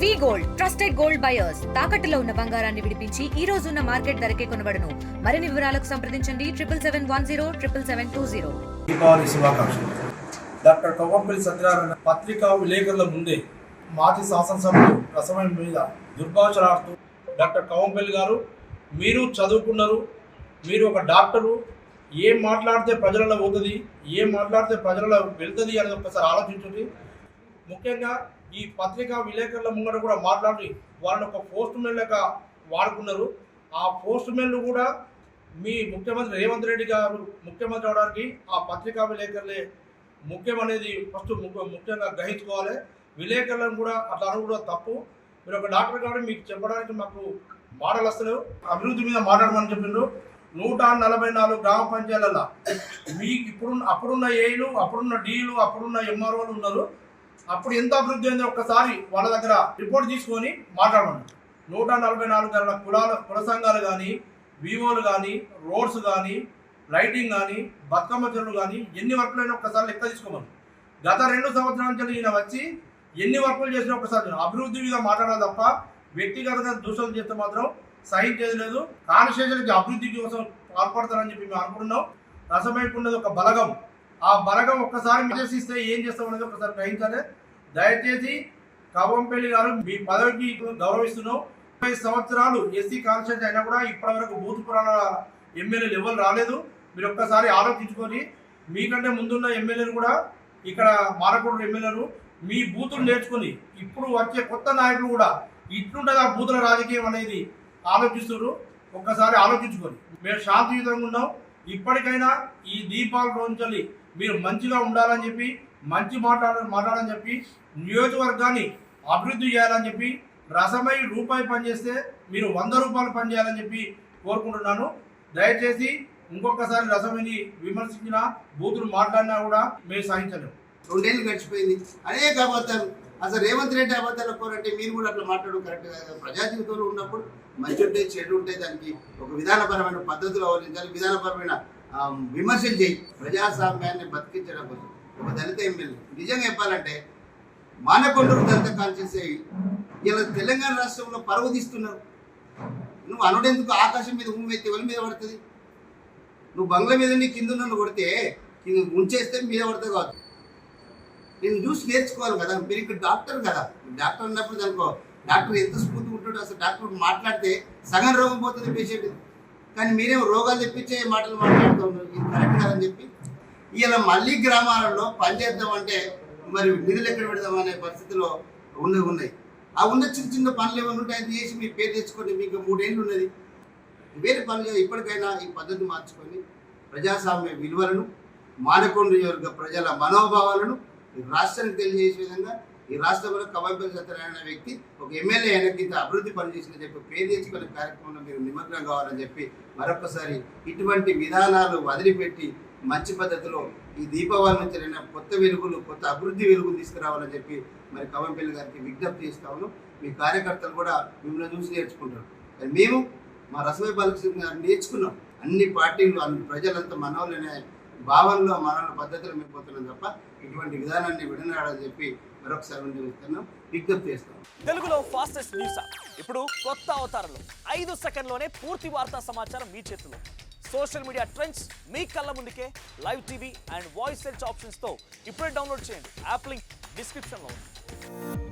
వి gold trusted gold buyers తాకట్టులో ఉన్న బంగారాన్ని విడిపించి ఈ రోజు ఉన్న మార్కెట్ ధరకే కొనబడును. మరిన్ని వివరాలకు సంప్రదించండి 77107720. దీపావళి శుభాకాంక్షలు. డాక్టర్ కవ్వంపల్లి సత్యనారాయణ పత్రికా విలేకరుల ముందే మాజీ శాసనసభ్యులు రసమైన మీద దుర్భాషలాడుతూ, డాక్టర్ కవ్వంపల్లి గారు మీరు చదువుకున్నారు, మీరు ఒక డాక్టరు, ఏం మాట్లాడితే ప్రజలలో పోతుంది, ఏం మాట్లాడితే ప్రజలలో వెళ్తుంది అనేది ఒకసారి ఆలోచించండి. ముఖ్యంగా ఈ పత్రికా విలేకరుల ముంగట కూడా మాట్లాడి వాళ్ళని ఒక పోస్ట్ మెన్ లెక్క వాడుకున్నారు. ఆ పోస్ట్ మెన్లు కూడా మీ ముఖ్యమంత్రి రేవంత్ రెడ్డి గారు ముఖ్యమంత్రి అవడానికి ఆ పత్రికా విలేకరులే ముఖ్యమనేది ఫస్ట్ ముఖ్యంగా గ్రహించుకోవాలి. విలేకరులను కూడా అట్లా కూడా తప్పు. మీరు ఒక డాక్టర్ కాబట్టి మీకు చెప్పడానికి మాకు మాటలు వస్తలేవు. అభివృద్ధి మీద మాట్లాడమని చెప్పిండ్రు. 144 గ్రామ పంచాయతీలలో మీకు అప్పుడున్న ఏలు, అప్పుడున్న డీలు, అప్పుడున్న ఎంఆర్ఓలు ఉన్నారు. అప్పుడు ఎంత అభివృద్ధి అయిందో ఒక్కసారి వాళ్ళ దగ్గర రిపోర్ట్ తీసుకొని మాట్లాడండి. 144 కుల సంఘాలు కానీ, వివోలు కానీ, రోడ్స్ కానీ, లైటింగ్ కానీ, బతుకమ్మ చెరువులు కానీ ఎన్ని వర్కులు అయినా ఒక్కసారి లెక్క తీసుకోమని. గత 2 సంవత్సరాల నుంచి ఈయన వచ్చి ఎన్ని వర్కులు చేసినా ఒక్కసారి అభివృద్ధి మీద మాట్లాడాలి తప్ప వ్యక్తిగతంగా దూషణలు చేస్తే మాత్రం సహించేది లేదు. కాన్స్టిట్యూషన్కి అభివృద్ధి కోసం పాల్పడతారని చెప్పి మేము అనుకుంటున్నాం. రసమైపున్నది ఒక బలగం. ఆ బలగం ఒక్కసారి నిర్దేశిస్తే ఏం చేస్తామనేది ఒకసారి గ్రహించాలి. దయచేసి కవ్వంపల్లి గారు మీ పదవికి గౌరవిస్తున్నాం. 30 సంవత్సరాలు ఎస్సీ కాన్స్టిట్యూన్సీ అయినా కూడా ఇప్పటివరకు బూత్ పురాణ ఎమ్మెల్యేలు ఎవరు రాలేదు. మీరు ఒక్కసారి ఆలోచించుకొని మీకంటే ముందున్న ఎమ్మెల్యేలు కూడా ఇక్కడ మారకూడదు ఎమ్మెల్యేలు మీ బూతులు నేర్చుకుని ఇప్పుడు వచ్చే కొత్త నాయకులు కూడా ఇట్లుంటుంది ఆ బూతుల రాజకీయం అనేది ఆలోచిస్తున్నారు. ఒక్కసారి ఆలోచించుకొని మేము శాంతియుతంగా ఉన్నాం. ఇప్పటికైనా ఈ దీపాల రోజులి మీరు మంచిగా ఉండాలని చెప్పి, మంచి మాట్లాడాలని చెప్పి, నియోజకవర్గాన్ని అభివృద్ధి చేయాలని చెప్పి, రసమై రూపాయి పనిచేస్తే మీరు 100 రూపాయలు పనిచేయాలని చెప్పి కోరుకుంటున్నాను. దయచేసి ఇంకొకసారి రసమైని విమర్శించిన బూతులు మాట్లాడినా కూడా మేము సహించలేము. 2 ఏళ్ళు గడిచిపోయింది, అనేక అబద్ధాలు. అసలు రేవంత్ రెడ్డి అబద్ధాలు కోరంటే మీరు కూడా అట్లా మాట్లాడడం కరెక్ట్ కాదు. ప్రజా జీవితంలో ఉన్నప్పుడు మంచి ఉంటే చెడు ఉంటే దానికి ఒక విధానపరమైన పద్ధతులు అవలంబించాలి, విధానపరమైన విమర్శలు చేయి. ప్రజాస్వామ్యాన్ని బతికించడం కోసం ఒక దళిత ఎమ్మెల్యే నిజంగా చెప్పాలంటే మానకొండూరు దళిత కాన్షియస్ అయ్యి ఇలా తెలంగాణ రాష్ట్రంలో పరువు తీస్తున్నారు. నువ్వు అనుడెందుకు ఆకాశం మీద ఉమ్మెత్తి ఎవరి మీద పడుతుంది? నువ్వు బంగ్లా మీద కింద నన్ను కొడితే ఉంచేస్తే మీద పడుతుంది కాదు. నేను చూసి నేర్చుకోవాలి కదా. మీరు ఇక్కడ డాక్టర్ కదా, డాక్టర్ ఉన్నప్పుడు దానికో డాక్టర్ ఎంత స్ఫూర్తి ఉంటాడు. అసలు డాక్టర్ మాట్లాడితే సగం రోగం పోతుంది పేషెంట్. కానీ మీరేమో రోగాలు తెప్పించే మాటలు మాట్లాడుతూ ఉన్నారు. ఇది కరెక్ట్ కాదని చెప్పి ఇలా మళ్ళీ గ్రామాలలో పనిచేద్దామంటే మరి నిధులు ఎక్కడ పెడదామనే పరిస్థితిలో ఉన్నాయి. ఆ ఉన్న చిన్న చిన్న పనులు ఏమైనా ఉంటే అది చేసి మీరు పేరు తెచ్చుకోండి. మీకు 3 ఏళ్ళు ఉన్నది. వేరే పనులు ఇప్పటికైనా ఈ పద్ధతి మార్చుకొని ప్రజాస్వామ్య విలువలను, మానకొండ వర్గ ప్రజల మనోభావాలను రాష్ట్రానికి తెలియజేసే విధంగా ఈ రాష్ట్రంలో కవ్వంపల్లి సత్యనారాయణ వ్యక్తి ఒక ఎమ్మెల్యే అయినకింత అభివృద్ధి పనిచేసిన చెప్పి పేరు తెచ్చుకునే కార్యక్రమంలో మీరు నిమగ్నం కావాలని చెప్పి మరొకసారి ఇటువంటి విధానాలు వదిలిపెట్టి మంచి పద్ధతిలో ఈ దీపావళి నుంచి కొత్త వెలుగులు, కొత్త అభివృద్ధి వెలుగులు తీసుకురావాలని చెప్పి మరి కవ్వంపల్లి గారికి విజ్ఞప్తి చేస్తాము. మీ కార్యకర్తలు కూడా మిమ్మల్ని చూసి నేర్చుకుంటారు. మేము మా రసమై బాలకృష్ణ గారు నేర్చుకున్నాం. అన్ని పార్టీలు, అన్ని ప్రజలంతా మనోళ్ళనే భావనలో మనోళ్ళ పద్ధతులు మేపోతున్నాం తప్ప ఇటువంటి విధానాన్ని విడనాడని చెప్పి మరొకసారి విజ్ఞప్తి చేస్తాం. తెలుగులో ఫాస్టెస్ట్ న్యూస్ ఇప్పుడు కొత్త అవతారంలో 5 సెకండ్లోనే పూర్తి వార్తా సమాచారం మీ చేతిలో. సోషల్ మీడియా ట్రెండ్స్ మీ కళ్ళ ముందుకే live TV and voice search options తో ఇప్పుడే డౌన్లోడ్ చేయండి. యాప్ లింక్ డిస్క్రిప్షన్లో ఉంది.